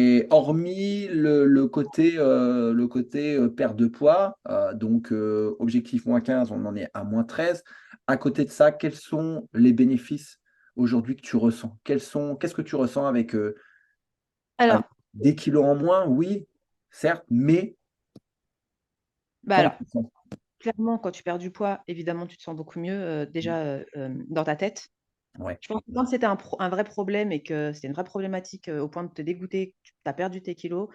Et hormis le côté perte de poids, donc objectif -15, on en est à -13. À côté de ça, quels sont les bénéfices aujourd'hui que tu ressens? Qu'est-ce que tu ressens avec Alors, des kilos en moins? Oui, certes, mais bah comment alors, tu te sens? clairement, quand tu perds du poids, évidemment, tu te sens beaucoup mieux, Mmh, déjà, dans ta tête. ouais. Je pense que quand c'était un vrai problème et que c'était une vraie problématique, au point de te dégoûter, que tu as perdu tes kilos,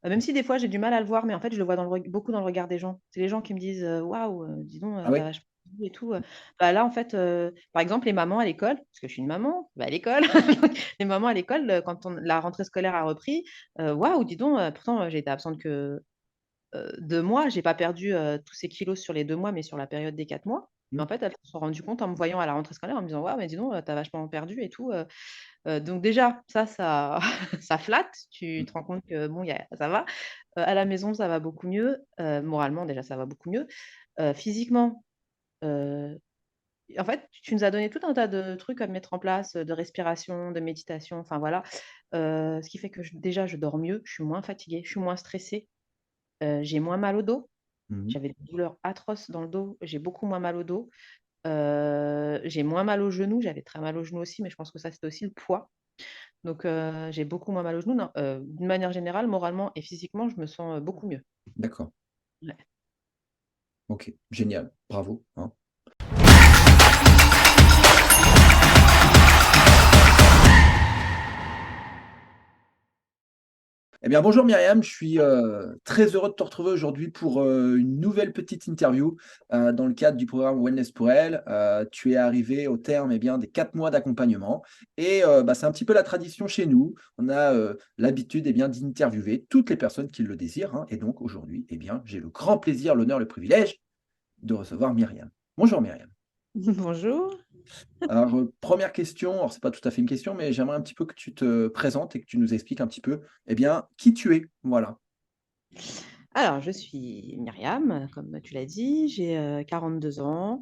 même si des fois j'ai du mal à le voir, mais en fait, je le vois beaucoup dans le regard des gens. C'est les gens qui me disent: «Waouh, dis donc, Ah tu oui? vachement perdu et tout». Bah, là, en fait, par exemple, les mamans à l'école, parce que je suis une maman, bah, à l'école, les mamans à l'école, quand la rentrée scolaire a repris, «Waouh, dis donc, pourtant, j'ai été absente que 2 mois, j'ai pas perdu, tous ces kilos sur les 2 mois, mais sur la période des 4 mois». Mais Mmh, en fait, elles se sont rendues compte en me voyant à la rentrée scolaire, en me disant: «Waouh, mais dis donc, tu vachement perdu et tout». Donc déjà, ça ça flatte. Tu mmh, te rends compte que bon, ça va. À la maison, ça va beaucoup mieux. Moralement, déjà, ça va beaucoup mieux. Physiquement, heu, en fait, tu nous as donné tout un tas de trucs à mettre en place, de respiration, de méditation, enfin voilà. Ce qui fait que déjà, je dors mieux, je suis moins fatiguée, je suis moins stressée, j'ai moins mal au dos. mmh. J'avais des douleurs atroces dans le dos, j'ai beaucoup moins mal au dos. J'ai moins mal aux genoux, j'avais très mal aux genoux aussi, mais je pense que ça, c'était aussi le poids. Donc j'ai beaucoup moins mal aux genoux. Non, d'une manière générale, moralement et physiquement, je me sens, beaucoup mieux. D'accord. Ouais. OK. Génial. Bravo, hein. Eh bien, bonjour Myriam, je suis très heureux de te retrouver aujourd'hui pour une nouvelle petite interview dans le cadre du programme Wellness pour elle. Tu es arrivé au terme eh bien, des 4 mois d'accompagnement et bah, c'est un petit peu la tradition chez nous. On a l'habitude eh bien, d'interviewer toutes les personnes qui le désirent, hein. Et donc aujourd'hui, eh bien, j'ai le grand plaisir, l'honneur, le privilège de recevoir Myriam. Bonjour Myriam. Bonjour. Alors, 1re question, alors c'est pas tout à fait une question, mais j'aimerais un petit peu que tu te présentes et que tu nous expliques un petit peu, eh bien, qui tu es. Voilà. Alors, je suis Myriam, comme tu l'as dit, j'ai, 42 ans,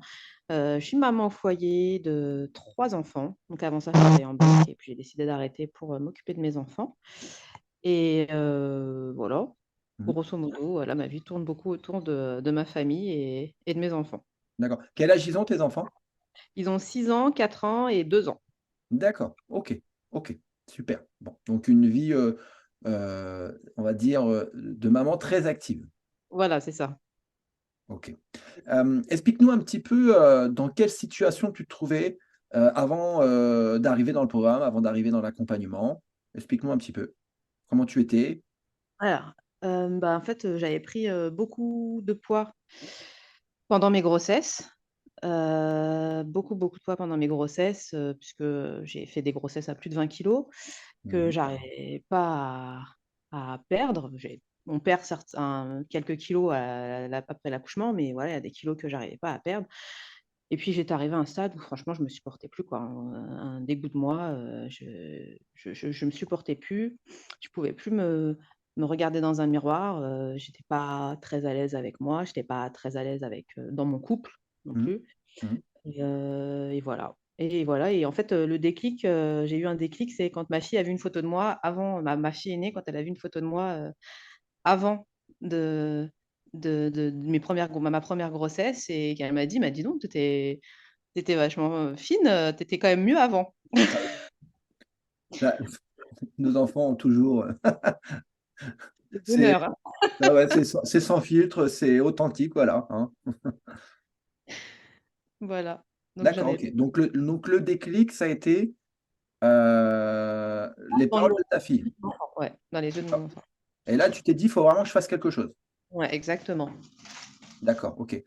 je suis maman au foyer de 3 enfants. Donc avant ça, je travaillais en banque et puis j'ai décidé d'arrêter pour, m'occuper de mes enfants et voilà, Mmh. grosso modo, voilà, ma vie tourne beaucoup autour de ma famille et de mes enfants. D'accord. Quel âge ils ont tes enfants? Ils ont 6 ans, 4 ans et 2 ans. D'accord, OK, OK, super. Bon, donc une vie, on va dire, de maman très active. Voilà, c'est ça. OK. Explique-nous un petit peu, dans quelle situation tu te trouvais, avant, d'arriver dans le programme, avant d'arriver dans l'accompagnement? Explique-nous un petit peu. Comment tu étais? Alors, bah, en fait, j'avais pris, beaucoup de poids pendant mes grossesses, beaucoup, beaucoup de poids pendant mes grossesses, puisque j'ai fait des grossesses à plus de 20 kilogrammes que Mmh. j'arrivais pas à perdre. On perd certains quelques kilos après l'accouchement, mais voilà, il y a des kilos que j'arrivais pas à perdre et puis j'étais arrivée à un stade où franchement je me supportais plus quoi, hein, un dégoût de moi, je me supportais plus. Je pouvais plus me regarder dans un miroir, j'étais pas très à l'aise avec moi, j'étais pas très à l'aise avec, dans mon couple non Mmh. plus Mmh. et voilà et en fait, le déclic, j'ai eu un déclic, c'est quand ma fille a vu une photo de moi avant ma fille est née, quand elle a vu une photo de moi, avant de de mes premières gros ma première grossesse et qu'elle m'a dit: «Bah, dis donc, tu étais vachement, fine, tu étais quand même mieux avant». Bah, nos enfants ont toujours, Le c'est bonheur, hein. ah ouais, c'est sans filtre, c'est authentique, voilà, hein. Voilà, donc D'accord, j'avais OK. Donc le déclic, ça a été, les dans le paroles de ta fille? ouais, dans les 2 de D'accord. mon enfant. Et là, tu t'es dit: «Il faut vraiment que je fasse quelque chose». Ouais, exactement. D'accord, OK.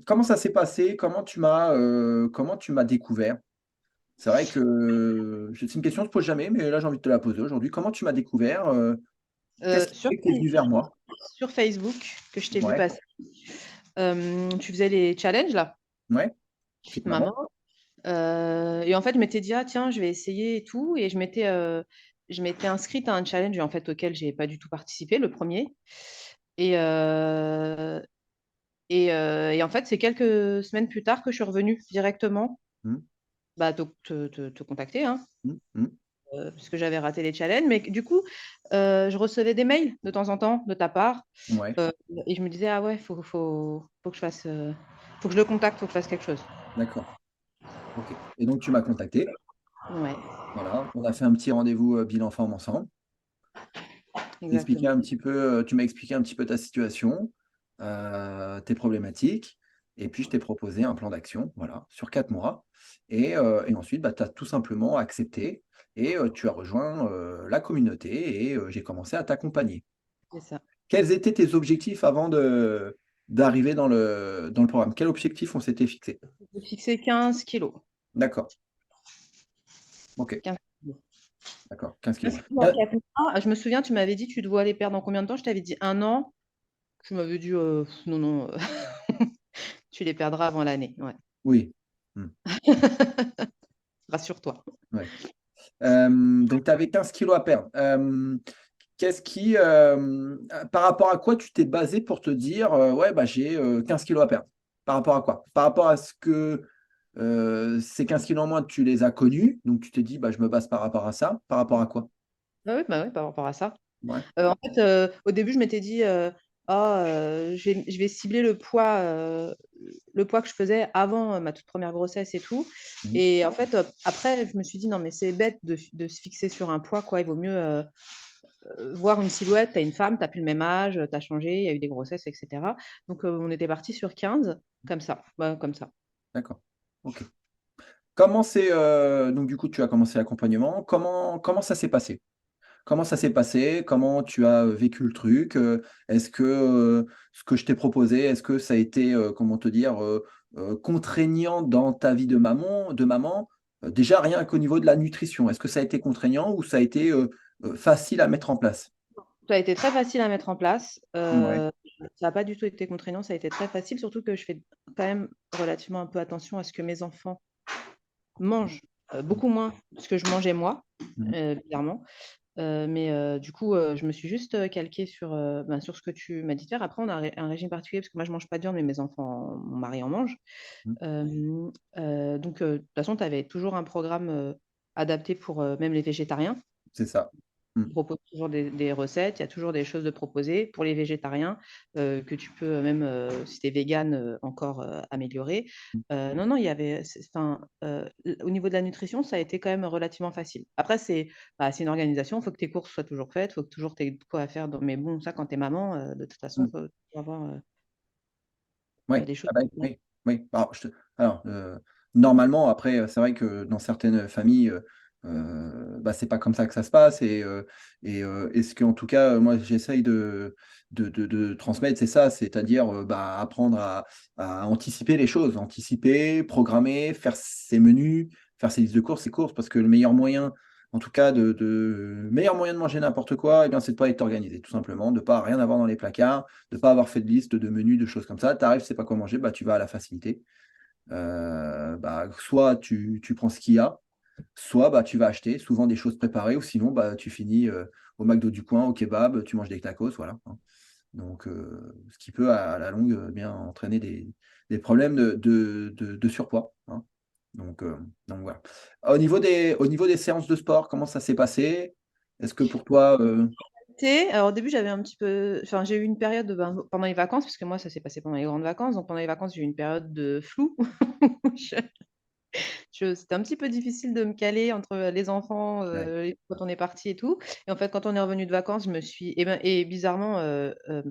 Comment ça s'est passé? Comment tu m'as découvert? C'est vrai que c'est une question que je pose jamais, mais là, j'ai envie de te la poser aujourd'hui. Comment tu m'as découvert? Qu'est-ce qui Sur fait que tu es venu vers moi? sur Facebook que je t'ai vu Ouais, passer, tu faisais les challenges là, ouais, Fit petite maman. Maman, et en fait, je m'étais dit: «Ah tiens, je vais essayer et tout» et je m'étais inscrite à un challenge en fait auquel j'ai pas du tout participé, le premier et et en fait, c'est quelques semaines plus tard que je suis revenue directement, Mmh, bah, te contacter, hein. mmh, mmh. puisque j'avais raté les challenges. Mais du coup, je recevais des mails de temps en temps de ta part. Ouais, euh, et je me disais, ah ouais, faut que je fasse, faut que je le contacte, faut que je fasse quelque chose. d'accord. Ok. Et donc, tu m'as contacté. Ouais, Voilà. On a fait un petit rendez-vous bilan forme ensemble. exactement. Tu m'as expliqué un petit peu ta situation, tes problématiques, et puis je t'ai proposé un plan d'action, voilà, sur 4 mois. Et ensuite, bah, tu as tout simplement accepté et tu as rejoint la communauté et j'ai commencé à t'accompagner. C'est ça. Quels étaient tes objectifs avant d'arriver dans le programme? Quel objectif on s'était fixé? J'ai fixé 15 kilos. D'accord, ok, 15 kilos. d'accord, 15 kilos. 15 kilos en 4 mois. Je me souviens, tu m'avais dit, tu dois les perdre en combien de temps? Je t'avais dit 1 an. Tu m'avais dit, non, non, tu les perdras avant l'année. Ouais. Oui. Hmm, Rassure-toi. ouais. Donc, tu avais 15 kilos à perdre. Qu'est-ce qui, par rapport à quoi tu t'es basé pour te dire, ouais, bah, j'ai 15 kilos à perdre? Par rapport à quoi? Par rapport à ce que ces 15 kilos en moins, tu les as connus, donc tu t'es dit, bah, je me base par rapport à ça. Par rapport à quoi? Ah oui, bah oui, par rapport à ça. Ouais. En fait, au début, je m'étais dit, ah, je vais cibler le poids que je faisais avant ma toute première grossesse et tout. Mhm. Et en fait, après, je me suis dit, non, mais c'est bête de se fixer sur un poids, quoi. Il vaut mieux voir une silhouette. Tu as une femme, tu n'as plus le même âge, tu as changé, il y a eu des grossesses, etc. Donc, on était parti sur 15, comme ça. Ouais, comme ça. D'accord. Ok. Donc du coup, tu as commencé l'accompagnement. Comment ça s'est passé? Comment ça s'est passé? Comment tu as vécu le truc? Est-ce que ce que je t'ai proposé, est-ce que ça a été, comment te dire, contraignant dans ta vie de maman? Déjà, rien qu'au niveau de la nutrition, est-ce que ça a été contraignant ou ça a été facile à mettre en place? Ça a été très facile à mettre en place. Ouais. Ça n'a pas du tout été contraignant, ça a été très facile, surtout que je fais quand même relativement un peu attention à ce que mes enfants mangent, beaucoup moins que ce que je mangeais moi, Mhm. bizarrement. Mais du coup, je me suis juste calquée sur ce que tu m'as dit de faire. Après, on a un régime particulier parce que moi, je ne mange pas de viande, mais mes enfants, mon mari en mange. Mhm. Donc, de toute façon, tu avais toujours un programme adapté pour même les végétariens. C'est ça. Mhm. On propose toujours des recettes, il y a toujours des choses de proposer pour les végétariens que tu peux même, si tu es végane, encore améliorer. Non, non, il y avait, enfin, au niveau de la nutrition, ça a été quand même relativement facile. Après, c'est une organisation, il faut que tes courses soient toujours faites, il faut que toujours tu aies de quoi à faire. Mais bon, ça, quand tu es maman, de toute façon, il Mhm. faut toujours avoir Ouais. des choses. Ah bah, oui, oui. Alors, normalement, après, c'est vrai que dans certaines familles, bah, c'est pas comme ça que ça se passe et ce qu'en tout cas, moi, j'essaye de transmettre, c'est ça, c'est-à-dire, bah, apprendre à anticiper les choses, anticiper, programmer, faire ses menus, faire ses listes de courses, ses courses, parce que le meilleur moyen, en tout cas, meilleur moyen de manger n'importe quoi, eh bien, c'est de pas être organisé, tout simplement, de pas rien avoir dans les placards, de ne pas avoir fait de liste de menus, de choses comme ça. Tu arrives, tu sais pas quoi manger, bah, tu vas à la facilité. Bah, soit tu prends ce qu'il y a, soit bah, tu vas acheter souvent des choses préparées, ou sinon bah, tu finis au McDo du coin, au kebab, tu manges des tacos, voilà, hein. Donc, ce qui peut à la longue bien entraîner des problèmes de surpoids, hein. Donc, euh, donc voilà. Au niveau des séances de sport, comment ça s'est passé? Est-ce que pour toi, Alors au début, j'avais un petit peu, enfin, j'ai eu une période pendant les vacances, parce que moi, ça s'est passé pendant les grandes vacances. Donc pendant les vacances, j'ai eu une période de flou. Je- C'était un petit peu difficile de me caler entre les enfants, ouais. quand on est parti et tout. Et en fait, quand on est revenu de vacances, et bizarrement,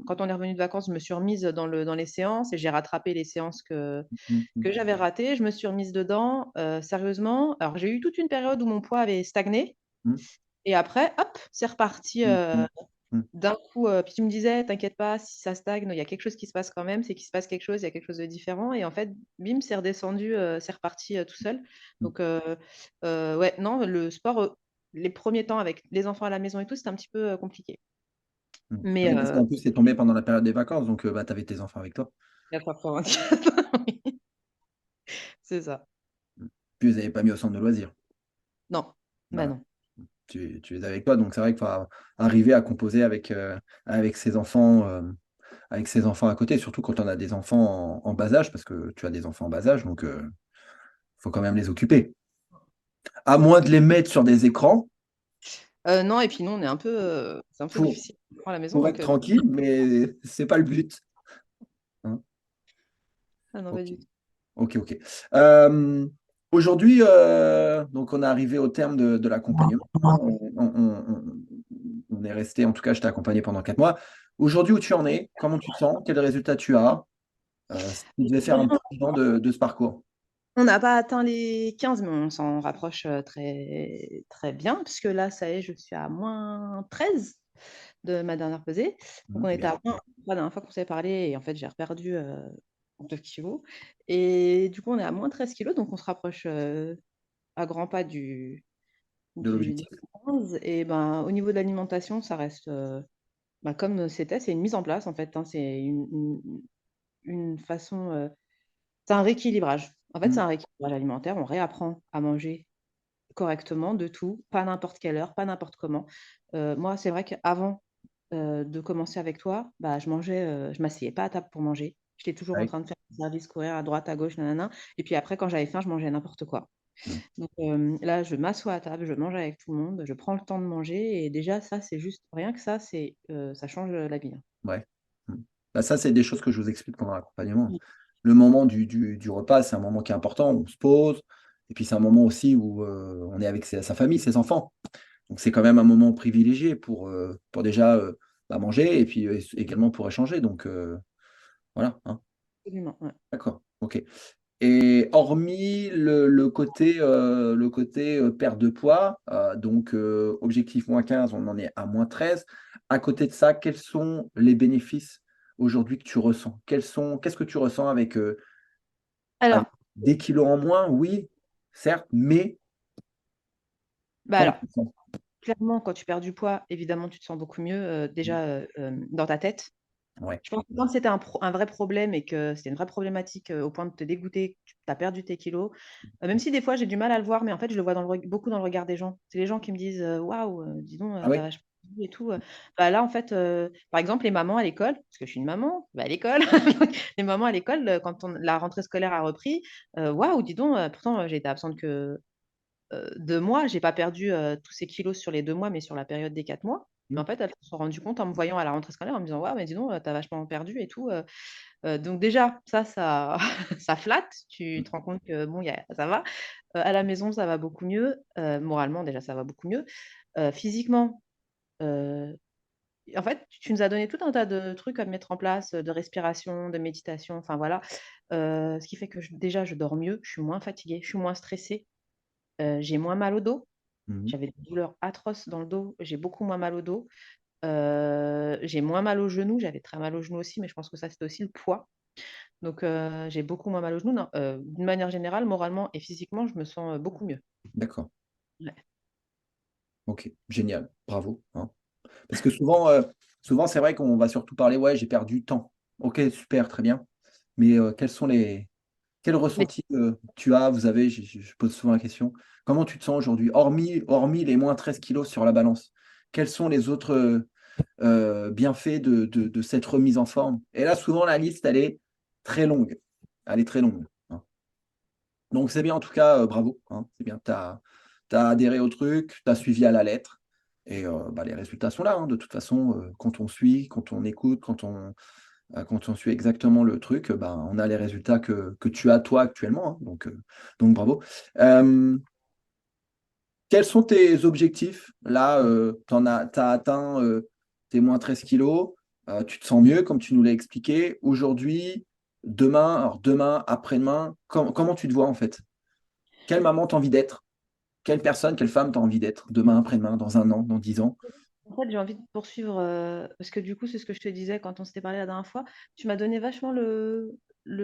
quand on est revenu de vacances, je me suis remise dans les séances et j'ai rattrapé les séances Mm, mm, que j'avais ratées. Je me suis remise dedans, sérieusement. Alors, j'ai eu toute une période où mon poids avait stagné. mm, Et après, hop, c'est reparti mm, mm, mm, d'un coup. Puis tu me disais, t'inquiète pas, si ça stagne, il y a quelque chose qui se passe quand même, c'est qu'il se passe quelque chose, il y a quelque chose de différent. Et en fait, bim, c'est redescendu, c'est reparti tout seul. mm. Donc, ouais, non, le sport, les premiers temps avec les enfants à la maison et tout, c'était un petit peu compliqué. Mais Oui, parce qu'en plus, c'est tombé pendant la période des vacances, donc bah, tu avais tes enfants avec toi. il y a 84, oui, c'est ça. Mm. Puis, ils n'avaient pas mis au centre de loisirs. Non, bah Voilà. non. Tu les as avec toi, donc c'est vrai qu'il faut arriver à composer avec ses enfants à côté, surtout quand on a des enfants en bas âge, parce que tu as des enfants en bas âge, donc il faut quand même les occuper. À moins de les mettre sur des écrans, Non et puis nous, on est un peu, c'est un peu Pour difficile à la maison pour être donc tranquille, mais c'est pas le but, hein? ah non, pas OK. du tout. OK, OK. Hem, Aujourd'hui, donc on est arrivé au terme de l'accompagnement, hein. On est resté en tout cas, je t'ai accompagné pendant 4 mois. Aujourd'hui, où tu en es? Comment tu te sens? Quels résultats tu as? Si tu devais faire un Aujourd'hui, petit bilan de ce parcours. on n'a pas atteint les 15 mais on s'en rapproche, très très bien puisque là, ça y est, je suis à -13 de ma dernière pesée. Donc on était Bien. à moins la dernière fois qu'on s'est parlé et en fait, j'ai reperdu, 2 kilogrammes et du coup, on est à -13 kilogrammes donc on se rapproche, à grands pas De des l'objectif. 15 et ben, au niveau de l'alimentation, ça reste, bah, comme c'était, c'est une mise en place en fait, hein. C'est une façon, c'est un rééquilibrage. En fait, c'est Mmh. un rééquilibrage alimentaire. On réapprend à manger correctement, de tout, pas à n'importe quelle heure, pas n'importe comment. Moi, c'est vrai qu'avant, de commencer avec toi, bah, je m'asseyais pas à table pour manger. J'étais toujours Ah en oui. train de faire le service, courir à droite, à gauche, nin et puis après quand j'avais faim, je mangeais n'importe quoi. Mmh. Donc là, je m'assois à table, je mange avec tout le monde, je prends le temps de manger et déjà ça, c'est juste rien que ça, ça change, la vie, hein. Ouais. Mmh. Bah, ça, c'est des choses que je vous explique pendant l'accompagnement. Mmh. Le moment du repas, c'est un moment qui est important, où on se pose et puis c'est un moment aussi où, on est avec sa famille, ses enfants. Donc c'est quand même un moment privilégié pour déjà, bah, manger et puis, également pour échanger donc voilà, hein. Absolument, ouais. D'accord, OK. Et hormis le côté, perte de poids, donc objectif -15, on en est à -13. À côté de ça, quels sont les bénéfices aujourd'hui que tu ressens? Qu'est-ce que tu ressens avec Alors des kilos en moins? Oui, certes, mais bah, comment alors tu te sens? clairement, quand tu perds du poids, évidemment, tu te sens beaucoup mieux, Mmh, déjà, dans ta tête. ouais, Je pense que quand c'était un vrai problème et que c'était une vraie problématique, au point de te dégoûter, que tu as perdu tes kilos, même si des fois j'ai du mal à le voir, mais en fait, je le vois beaucoup dans le regard des gens. C'est les gens qui me disent: «Waouh, dis donc, ah tu as ouais? vachement perdu et tout». Bah, là, en fait, par exemple, les mamans à l'école, parce que je suis une maman, bah, à l'école, les mamans à l'école, quand la rentrée scolaire a repris, «Waouh, dis donc, pourtant, j'ai été absente que 2 mois, j'ai pas perdu, tous ces kilos sur les 2 mois, mais sur la période des 4 mois. Mais Mmh, en fait, elles se sont rendues compte en me voyant à la rentrée scolaire, en me disant: «Waouh, mais dis donc, tu as vachement perdu et tout». Donc déjà, ça ça flatte. Tu mmh, te rends compte que bon, ça va. À la maison, ça va beaucoup mieux. Moralement, déjà, ça va beaucoup mieux. Physiquement, heu, en fait, tu nous as donné tout un tas de trucs à mettre en place, de respiration, de méditation, enfin voilà. Ce qui fait que déjà, je dors mieux, je suis moins fatiguée, je suis moins stressée, j'ai moins mal au dos. mmh. J'avais des douleurs atroces dans le dos, j'ai beaucoup moins mal au dos. J'ai moins mal aux genoux, j'avais très mal aux genoux aussi, mais je pense que ça, c'était aussi le poids. Donc j'ai beaucoup moins mal aux genoux. Non, d'une manière générale, moralement et physiquement, je me sens, beaucoup mieux. D'accord, Ouais. OK, génial, bravo, hein. Parce que souvent c'est vrai qu'on va surtout parler: «Ouais, j'ai perdu tant». OK, super, très bien. Mais, quel Mais ressenti, tu as? Vous avez je pose souvent la question. Comment tu te sens aujourd'hui? Hormis les -13 kilos sur la balance, quels sont les autres, bienfaits de cette remise en forme? Et là, souvent la liste, elle est très longue. Elle est très longue, hein. Donc c'est bien en tout cas, bravo, hein. C'est bien, tu as adhéré au truc, tu as suivi à la lettre et bah, les résultats sont là, hein. De toute façon, quand on suit, quand on écoute, quand on suit exactement le truc, ben, on a les résultats que tu as toi actuellement, hein, donc bravo. Hem, Quels sont tes objectifs? Là, tu as atteint, tes -13 kilogrammes, tu te sens mieux comme tu nous l'as expliqué. Aujourd'hui, demain, alors demain, après-demain, comment tu te vois en fait? Quelle maman tu as envie d'être? Quelle personne, quelle femme tu as envie d'être demain, après-demain, dans 1 an, dans 10 ans? en fait, j'ai envie de poursuivre, parce que du coup, c'est ce que je te disais quand on s'était parlé la dernière fois. Tu m'as donné vachement le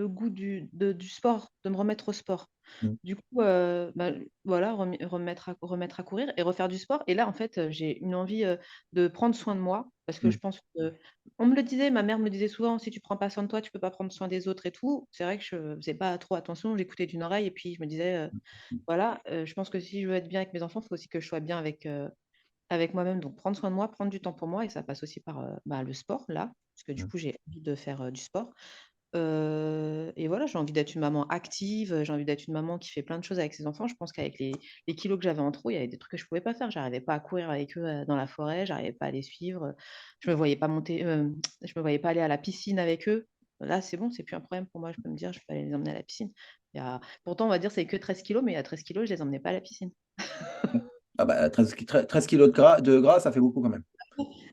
goût du sport, de me remettre au sport. Mmh, Du coup, bah, voilà, remettre à courir et refaire du sport et là, en fait, j'ai une envie, de prendre soin de moi parce que mmh, je pense que on me le disait, ma mère me disait souvent: «Si tu prends pas soin de toi, tu peux pas prendre soin des autres et tout». C'est vrai que je faisais pas trop attention, j'écoutais d'une oreille et puis je me disais, mmh, voilà, je pense que si je veux être bien avec mes enfants, il faut aussi que je sois bien avec moi-même, donc prendre soin de moi, prendre du temps pour moi et ça passe aussi par, bah, le sport là, parce que du mmh, coup, j'ai envie de faire, du sport. Et voilà, j'ai envie d'être une maman active, j'ai envie d'être une maman qui fait plein de choses avec ses enfants. Je pense qu'avec les kilos que j'avais en trop, il y avait des trucs que je pouvais pas faire. J'arrivais pas à courir avec eux, dans la forêt, j'arrivais pas à les suivre, je me voyais pas monter, je me voyais pas aller à la piscine avec eux. Là, c'est bon, c'est plus un problème pour moi, je peux me dire: «Je peux aller les emmener à la piscine». Pourtant, on va dire, c'est que 13 kilos, mais à 13 kilos, je les emmenais pas à la piscine Ah bah 13 kilos de gras, ça fait beaucoup quand même.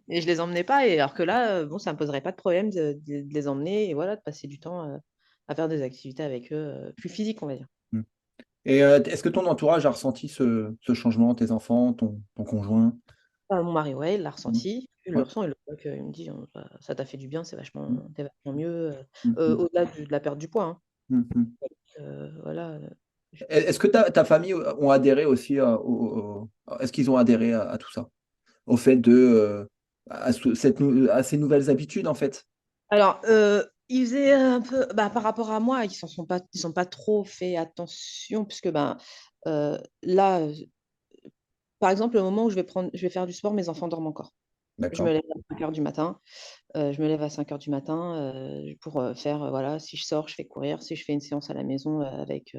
et je les emmenais pas et alors que là, bon, ça me poserait pas de problème de les emmener et voilà, de passer du temps, à faire des activités avec eux, plus physiques, on va dire. Mmh. Et est-ce que ton entourage a ressenti ce changement, tes enfants, ton conjoint? Mon mari, ouais, il l'a Mmh. ressenti. Il le Ouais. ressent, il le voit qu'il me dit: Ça t'a fait du bien, Mmh. tu vachement mieux», Mmh mh. au-delà de la perte du poids, hein. Mmh mh. Voilà, je Est-ce que ta famille, ont adhéré aussi, est-ce qu'ils ont adhéré à tout ça? Au fait de, à ces nouvelles habitudes, en fait? alors, ils faisaient un peu par rapport à moi, ils ont pas trop fait attention puisque, là, par exemple, le moment où je vais faire du sport, mes enfants dorment encore. Je me D'accord. lève à 5 heures du matin. Je me lève à 5 heures du matin, pour, faire, voilà, si je sors, je fais courir, si je fais une séance à la maison, avec,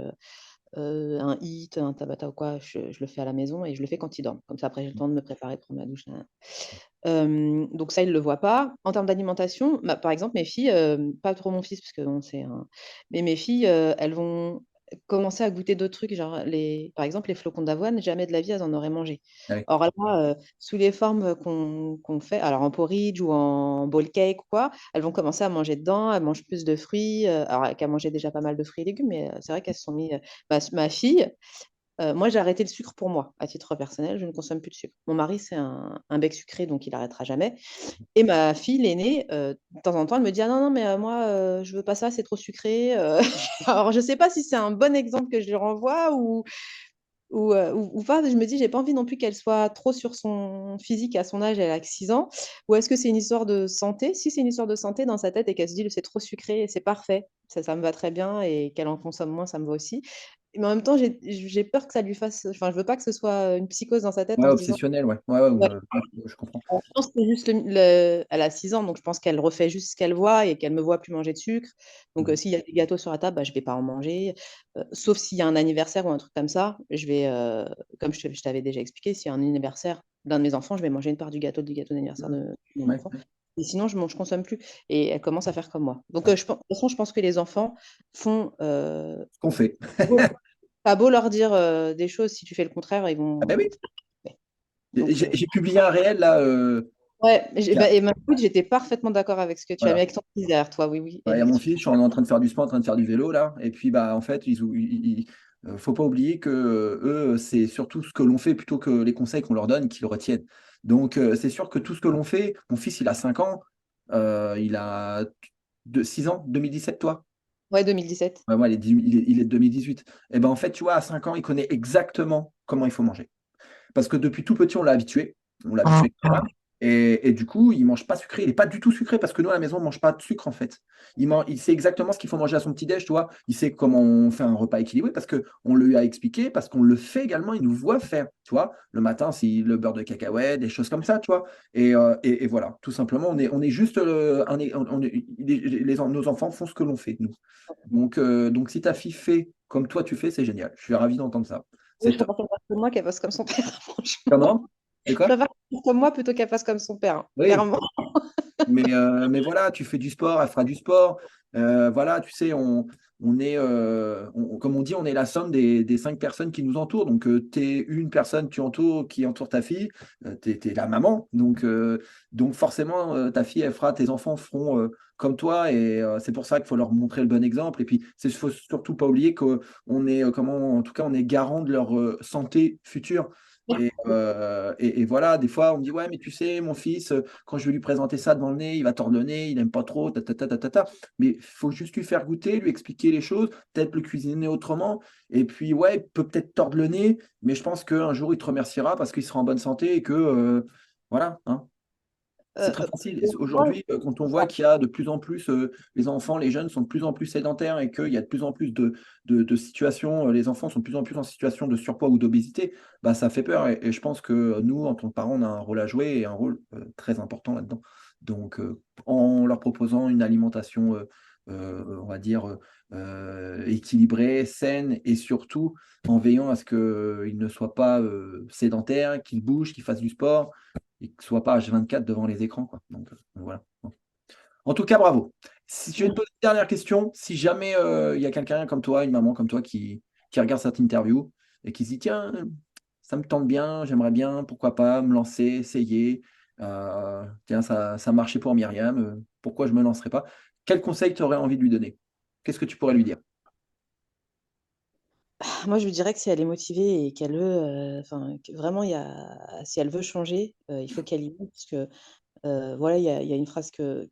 un HIIT, un Tabata ou quoi, je le fais à la maison et je le fais quand ils dorment. Comme ça, après, j'ai le temps de me préparer, de prendre ma douche, nin donc ça, ils le voient pas. En termes d'alimentation, par exemple, mes filles, pas trop mon fils parce que bon, c'est un mais mes filles, elles vont commencer à goûter d'autres trucs, genre par exemple, les flocons d'avoine, jamais de la vie, elles en auraient mangé. Ouais. Or là, sous les formes, qu'on fait, alors en porridge ou en bowl cake ou quoi, elles vont commencer à manger dedans, elles mangent plus de fruits, alors qu'elles mangeaient déjà pas mal de fruits et légumes, mais c'est vrai qu'elles se sont mis, ma fille, moi, j'ai arrêté le sucre pour moi, à titre personnel, je ne consomme plus de sucre. Mon mari, c'est un bec sucré, donc il arrêtera jamais et ma fille, l'aînée, de temps en temps, elle me dit: «Ah non, non, mais moi, je veux pas ça, c'est trop sucré», alors je sais pas si c'est un bon exemple que je lui renvoie ou pas. Je me dis: «J'ai pas envie non plus qu'elle soit trop sur son physique à son âge, elle a que 6 ans». Ou est-ce que c'est une histoire de santé? Si c'est une histoire de santé dans sa tête et qu'elle se dit: «C'est trop sucré et c'est parfait, ça me va très bien» et qu'elle en consomme moins, ça me va aussi. Mais en même temps, j'ai peur que ça lui fasse je veux pas que ce soit, une psychose dans sa tête Ouais, en se disant obsessionnel, ouais. Ouais, ouais, ouais, ouais, je comprends. je pense que c'est juste elle a 6 ans, donc je pense qu'elle refait juste ce qu'elle voit et qu'elle me voit plus manger de sucre. Donc, Mmh. s'il y a des gâteaux sur la table, je vais pas en manger, sauf s'il y a un anniversaire ou un truc comme ça, comme je t'avais déjà expliqué, s'il y a un anniversaire d'un de mes enfants, je vais manger une part du gâteau d'anniversaire Mmh. de mon Ouais, enfant. ouais. Et sinon je consomme plus et elle commence à faire comme moi. Donc, Ouais. de toute façon, je pense que les enfants font, Ce qu'on fait. tu beau leur dire, des choses, si tu fais le contraire, ils Ah bah vont oui. ouais. Donc, J'ai publié un réel là, ouais, il y a écoute, j'étais parfeutement d'accord avec ce que tu as mis voilà. avec ton fils derrière toi, oui, oui, Ouais, il y a mon fils, effectivement. je suis en train de faire du sport, en train de faire du vélo là, et puis bah en fait, faut pas oublier que eux, c'est surtout ce que l'on fait plutôt que les conseils qu'on leur donne qu'ils retiennent. Donc c'est sûr que tout ce que l'on fait, mon fils, il a 5 ans, il a 6 ans, 2017 toi? Ouais, 2017. Ouais, moi, il est de 2018. Et ben en fait, tu vois, à 5 ans, il connaît exactement comment il faut manger. Parce que depuis tout petit, on l'a habitué comme ça et du coup, il mange pas sucré. Il est pas du tout sucré parce que nous, à la maison, on mange pas de sucre, en fait. Il sait exactement ce qu'il faut manger à son petit déj, tu vois? Il sait comment on fait un repas équilibré parce qu'on lui a expliqué, parce qu'on le fait également, il nous voit faire, tu vois? Le matin, c'est le beurre de cacahuète, des choses comme ça, tu vois? Et voilà, tout simplement, on est juste, un é on est nos enfants font ce que l'on fait, nous. Donc si ta fille fait comme toi tu fais, c'est génial. Je suis ravi d'entendre ça. Oui, C'est je top. préfère qu'elle fasse comme moi qu'elle fasse comme son père, franchement. Comment? C'est Je quoi? préfère qu'elle fasse comme moi plutôt qu'elle fasse comme son père, hein, Oui, clairement. mais voilà, tu fais du sport, elle fera du sport. Voilà, tu sais, on est, comme on dit, on est la somme des 5 personnes qui nous entourent. Donc, tu es une personne qui entoure ta fille, tu es la maman. Donc forcément, ta fille, elle fera tes enfants feront, comme toi et c'est pour ça qu'il faut leur montrer le bon exemple et puis, faut surtout pas oublier qu'on est, en tout cas, on est garant de leur, santé future et voilà, des fois, on me dit: «Ouais, mais tu sais, mon fils, quand je vais lui présenter ça devant le nez, il va tordre le nez, il aime pas trop, ta ta ta ta ta ta». Mais il faut juste lui faire goûter, lui expliquer les choses, peut-être le cuisiner autrement et puis ouais, il peut peut-être tordre le nez, mais je pense qu'un jour, il te remerciera parce qu'il sera en bonne santé et que, voilà, hein. C'est très facile. Moi, Aujourd'hui, quand on c'est voit ça. qu'il y a de plus en plus, les enfants, les jeunes sont de plus en plus sédentaires et qu'il y a de plus en plus de situations, les enfants sont de plus en plus en situation de surpoids ou d'obésité, bah, ça fait peur et je pense que nous, en tant que parents, on a un rôle à jouer et un rôle, très important là-dedans. Donc, en leur proposant une alimentation, on va dire, équilibrée, saine et surtout en veillant à ce qu'il ne soit pas, sédentaire, qu'il bouge, qu'il fasse du sport et qu'il ne soit pas H24 devant les écrans, quoi. Donc voilà. En tout cas, bravo. Si je vais te poser une dernière question, si jamais, il y a quelqu'un comme toi, une maman comme toi qui regarde cette interview et qui se dit: «Tiens, ça me tente bien, j'aimerais bien, pourquoi pas me lancer, essayer, tiens ça a marché pour Myriam, pourquoi je me lancerais pas?» Quel conseil tu aurais envie de lui donner? Qu'est-ce que tu pourrais lui dire? Moi, je lui dirais que si elle est motivée et qu'elle veut, enfin, que vraiment si elle veut changer, il faut qu'elle y aille parce que, voilà, il y a une phrase que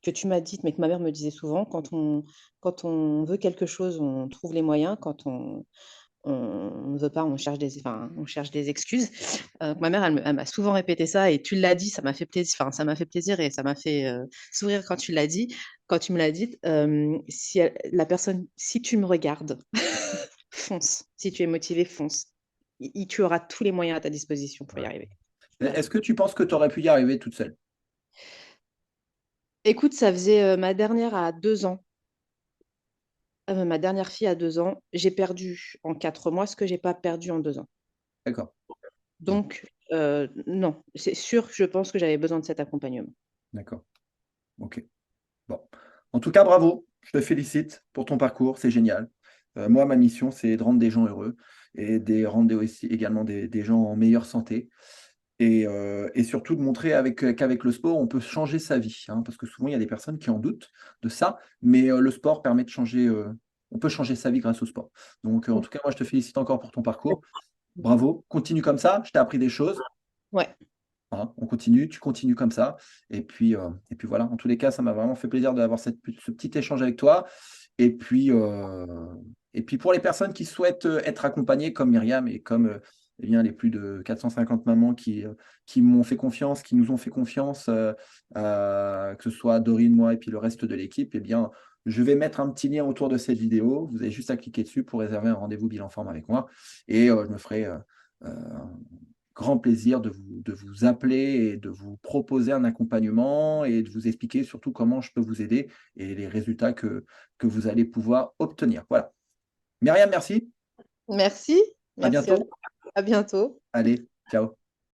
tu m'as dite, mais que ma mère me disait souvent: «Quand on veut quelque chose, on trouve les moyens. Quand on ne veut pas, on cherche des excuses». Ma mère, elle m'a souvent répété ça et tu l'as dit, ça m'a fait plaisir et ça m'a fait, sourire quand tu l'as dit, quand tu me l'as dit. Si tu me regardes, fonce. Si tu es motivé, fonce. Tu auras tous les moyens à ta disposition pour y Ouais. arriver. Voilà. Est-ce que tu penses que tu aurais pu y arriver toute seule? Écoute, ça faisait, ma dernière à 2 ans, ma dernière fille à 2 ans. J'ai perdu en 4 mois ce que j'ai pas perdu en 2 ans. D'accord. Mmh. Donc, non, c'est sûr, je pense que j'avais besoin de cet accompagnement. D'accord. OK. Bon. En tout cas, bravo. Je te félicite pour ton parcours, c'est génial. Moi, ma mission, c'est de rendre des gens heureux et aussi également des gens en meilleure santé et surtout de montrer qu'avec le sport, on peut changer sa vie, hein, parce que souvent, il y a des personnes qui en doutent de ça, mais le sport permet de changer, on peut changer sa vie grâce au sport. Donc en Mmh. tout cas, moi, je te félicite encore pour ton parcours. Bravo, continue comme ça, je t'ai appris des choses. Ouais, Hein, on continue, tu continues comme ça et puis voilà. En tous les cas, ça m'a vraiment fait plaisir d'avoir ce petit échange avec toi et puis pour les personnes qui souhaitent, être accompagnées comme Myriam et comme, eh bien, les plus de 450 mamans qui m'ont fait confiance, qui nous ont fait confiance, que ce soit Dorine, moi et puis le reste de l'équipe, eh bien, je vais mettre un petit lien autour de cette vidéo. Vous avez juste à cliquer dessus pour réserver un rendez-vous bilan forme avec moi et je me ferai, grand plaisir de vous appeler et de vous proposer un accompagnement et de vous expliquer surtout comment je peux vous aider et les résultats que vous allez pouvoir obtenir. Voilà. Myriam, merci. merci, À merci à bientôt. toi. À bientôt. Allez, ciao.